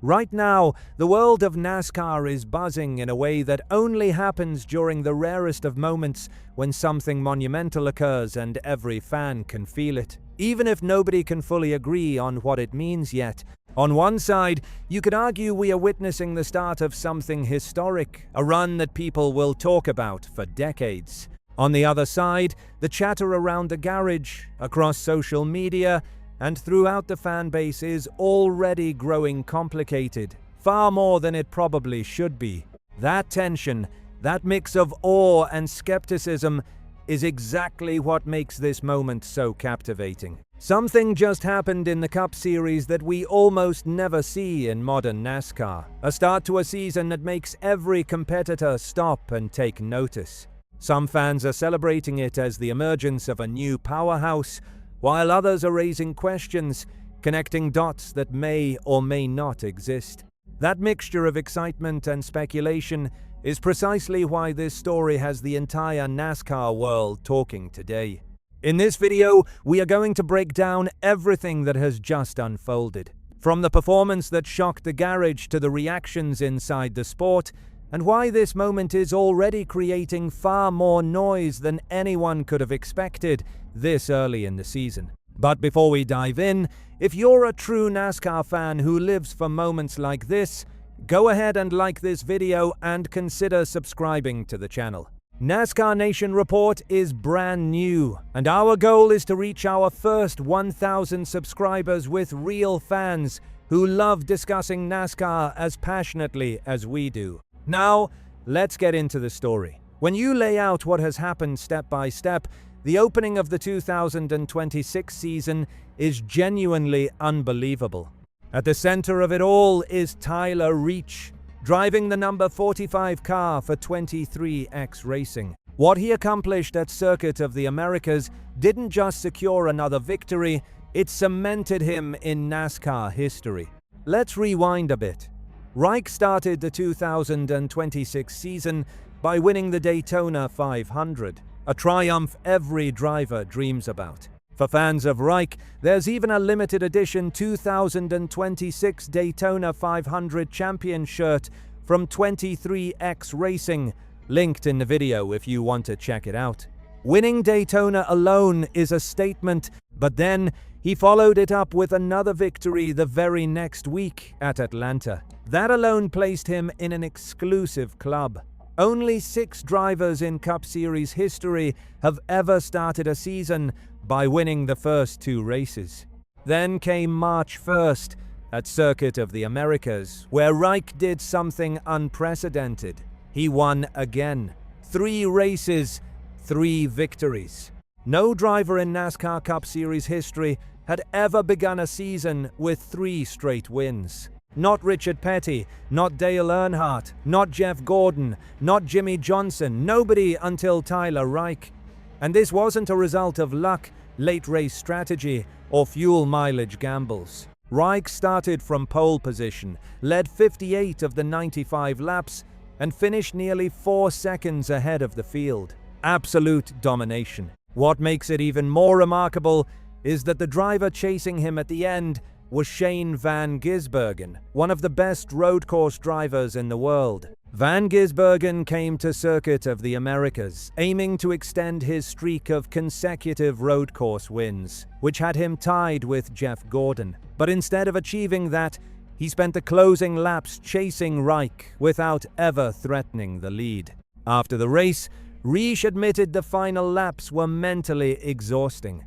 Right now, the world of NASCAR is buzzing in a way that only happens during the rarest of moments when something monumental occurs and every fan can feel it, even if nobody can fully agree on what it means yet. On one side, you could argue we are witnessing the start of something historic, a run that people will talk about for decades. On the other side, the chatter around the garage, across social media, and throughout the fan base is already growing complicated, far more than it probably should be. That tension, that mix of awe and skepticism, is exactly what makes this moment so captivating. Something just happened in the Cup Series that we almost never see in modern NASCAR. A start to a season that makes every competitor stop and take notice. Some fans are celebrating it as the emergence of a new powerhouse, while others are raising questions, connecting dots that may or may not exist. That mixture of excitement and speculation is precisely why this story has the entire NASCAR world talking today. In this video, we are going to break down everything that has just unfolded. From the performance that shocked the garage to the reactions inside the sport, and why this moment is already creating far more noise than anyone could have expected this early in the season. But before we dive in, if you're a true NASCAR fan who lives for moments like this, go ahead and like this video and consider subscribing to the channel. NASCAR Nation Report is brand new, and our goal is to reach our first 1,000 subscribers with real fans who love discussing NASCAR as passionately as we do. Now, let's get into the story. When you lay out what has happened step by step, the opening of the 2026 season is genuinely unbelievable. At the center of it all is Tyler Reach, driving the number 45 car for 23X Racing. What he accomplished at Circuit of the Americas didn't just secure another victory, it cemented him in NASCAR history. Let's rewind a bit. Reich started the 2026 season by winning the Daytona 500, a triumph every driver dreams about. For fans of Reich, there's even a limited edition 2026 Daytona 500 champion shirt from 23X Racing, linked in the video if you want to check it out. Winning Daytona alone is a statement, but then he followed it up with another victory the very next week at Atlanta. That alone placed him in an exclusive club. Only 6 drivers in Cup Series history have ever started a season by winning the first 2 races. Then came March 1st at Circuit of the Americas, where Reich did something unprecedented. He won again. 3 races, 3 victories. No driver in NASCAR Cup Series history had ever begun a season with 3 straight wins. Not Richard Petty, not Dale Earnhardt, not Jeff Gordon, not Jimmy Johnson, nobody until Tyler Reich. And this wasn't a result of luck, late race strategy, or fuel mileage gambles. Reich started from pole position, led 58 of the 95 laps, and finished nearly 4 seconds ahead of the field. Absolute domination. What makes it even more remarkable is that the driver chasing him at the end was Shane Van Gisbergen, one of the best road course drivers in the world. Van Gisbergen came to Circuit of the Americas, aiming to extend his streak of consecutive road course wins, which had him tied with Jeff Gordon. But instead of achieving that, he spent the closing laps chasing Reich without ever threatening the lead. After the race, Reich admitted the final laps were mentally exhausting.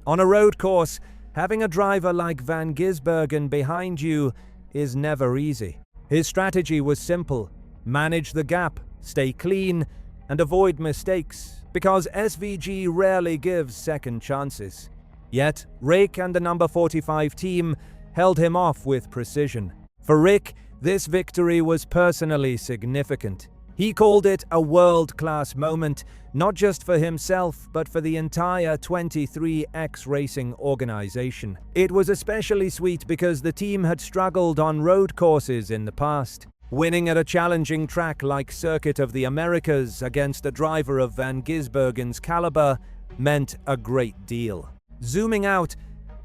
On a road course, having a driver like Van Gisbergen behind you is never easy. His strategy was simple: manage the gap, stay clean, and avoid mistakes, because SVG rarely gives second chances. Yet, Rick and the number 45 team held him off with precision. For Rick, this victory was personally significant. He called it a world-class moment, not just for himself, but for the entire 23X Racing organization. It was especially sweet because the team had struggled on road courses in the past. Winning at a challenging track like Circuit of the Americas against a driver of Van Gisbergen's caliber meant a great deal. Zooming out,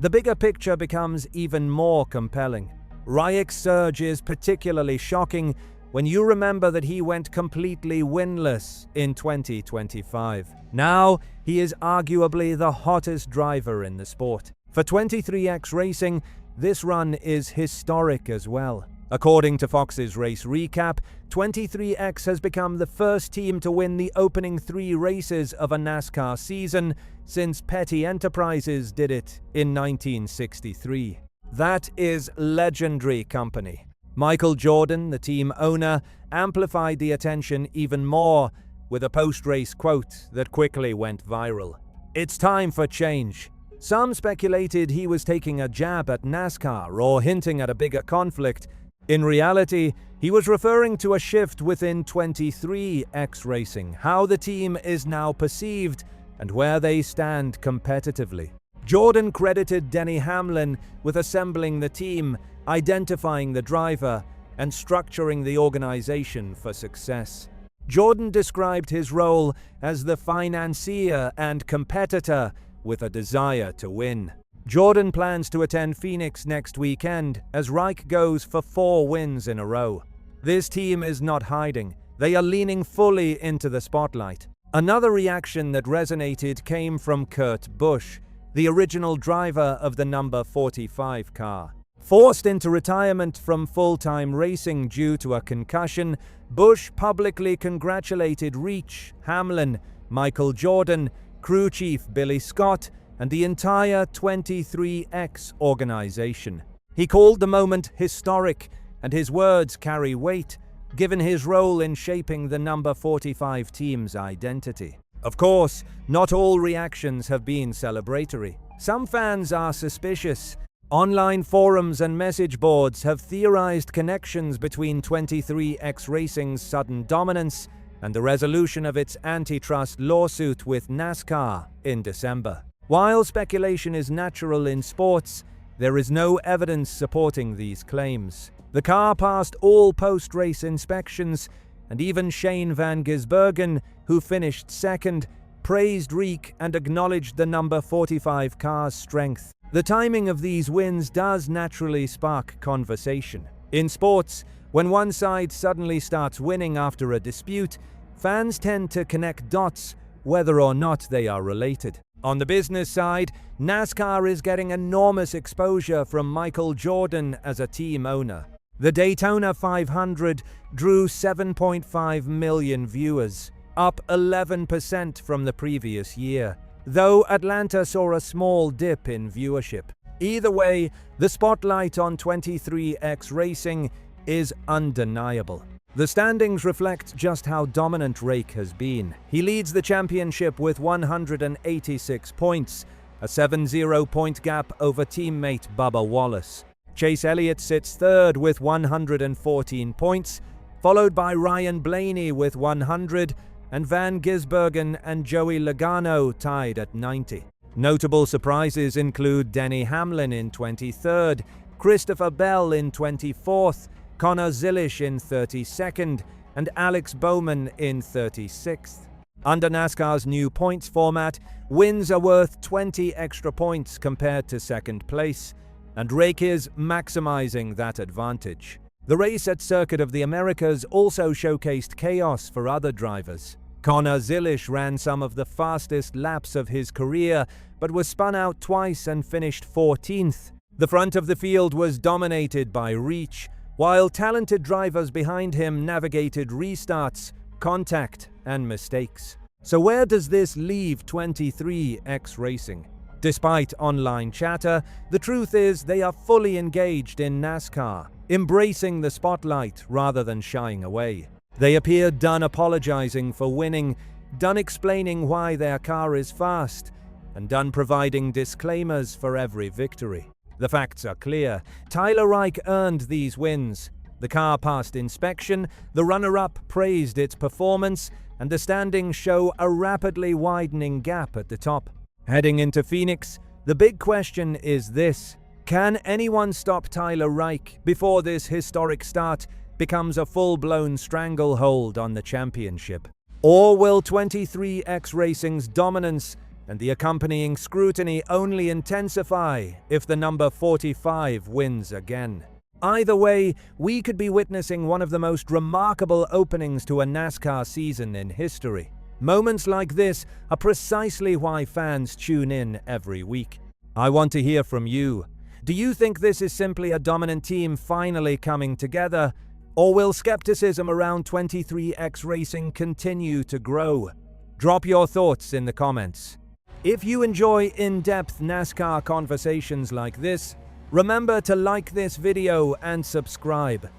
the bigger picture becomes even more compelling. Rajek's surge is particularly shocking when you remember that he went completely winless in 2025. Now, he is arguably the hottest driver in the sport. For 23X Racing, this run is historic as well. According to Fox's race recap, 23X has become the first team to win the opening 3 races of a NASCAR season since Petty Enterprises did it in 1963. That is legendary company. Michael Jordan, the team owner, amplified the attention even more with a post-race quote that quickly went viral. "It's time for change." Some speculated he was taking a jab at NASCAR or hinting at a bigger conflict. In reality, he was referring to a shift within 23X Racing, how the team is now perceived and where they stand competitively. Jordan credited Denny Hamlin with assembling the team, identifying the driver, and structuring the organization for success. Jordan described his role as the financier and competitor with a desire to win. Jordan plans to attend Phoenix next weekend as Raik goes for 4 wins in a row. This team is not hiding. They are leaning fully into the spotlight. Another reaction that resonated came from Kurt Busch, the original driver of the number 45 car. Forced into retirement from full-time racing due to a concussion, Busch publicly congratulated Reach, Hamlin, Michael Jordan, crew chief Billy Scott, and the entire 23X organization. He called the moment historic, and his words carry weight, given his role in shaping the number 45 team's identity. Of course, not all reactions have been celebratory. Some fans are suspicious. Online forums and message boards have theorized connections between 23X Racing's sudden dominance and the resolution of its antitrust lawsuit with NASCAR in December. While speculation is natural in sports, there is no evidence supporting these claims. The car passed all post-race inspections, and even Shane Van Gisbergen, who finished second, praised Reek and acknowledged the number 45 car's strength. The timing of these wins does naturally spark conversation. In sports, when one side suddenly starts winning after a dispute, fans tend to connect dots whether or not they are related. On the business side, NASCAR is getting enormous exposure from Michael Jordan as a team owner. The Daytona 500 drew 7.5 million viewers, up 11% from the previous year, though Atlanta saw a small dip in viewership. Either way, the spotlight on 23X Racing is undeniable. The standings reflect just how dominant Rake has been. He leads the championship with 186 points, a 7-0 point gap over teammate Bubba Wallace. Chase Elliott sits third with 114 points, followed by Ryan Blaney with 100, and Van Gisbergen and Joey Logano tied at 90. Notable surprises include Denny Hamlin in 23rd, Christopher Bell in 24th, Connor Zilisch in 32nd, and Alex Bowman in 36th. Under NASCAR's new points format, wins are worth 20 extra points compared to second place, and Rake is maximizing that advantage. The race at Circuit of the Americas also showcased chaos for other drivers. Connor Zilisch ran some of the fastest laps of his career, but was spun out twice and finished 14th. The front of the field was dominated by Reach, while talented drivers behind him navigated restarts, contact, and mistakes. So where does this leave 23X Racing? Despite online chatter, the truth is they are fully engaged in NASCAR, embracing the spotlight rather than shying away. They appear done apologizing for winning, done explaining why their car is fast, and done providing disclaimers for every victory. The facts are clear. Tyler Reich earned these wins. The car passed inspection, the runner-up praised its performance, and the standings show a rapidly widening gap at the top. Heading into Phoenix, the big question is this: can anyone stop Tyler Reich before this historic start becomes a full-blown stranglehold on the championship? Or will 23X Racing's dominance and the accompanying scrutiny only intensify if the number 45 wins again? Either way, we could be witnessing one of the most remarkable openings to a NASCAR season in history. Moments like this are precisely why fans tune in every week. I want to hear from you. Do you think this is simply a dominant team finally coming together? Or will skepticism around 23X Racing continue to grow? Drop your thoughts in the comments. If you enjoy in-depth NASCAR conversations like this, remember to like this video and subscribe.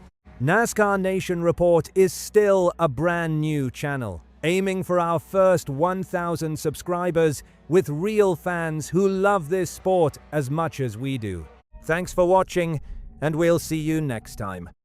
NASCAR Nation Report is still a brand new channel, aiming for our first 1,000 subscribers with real fans who love this sport as much as we do. Thanks for watching, and we'll see you next time.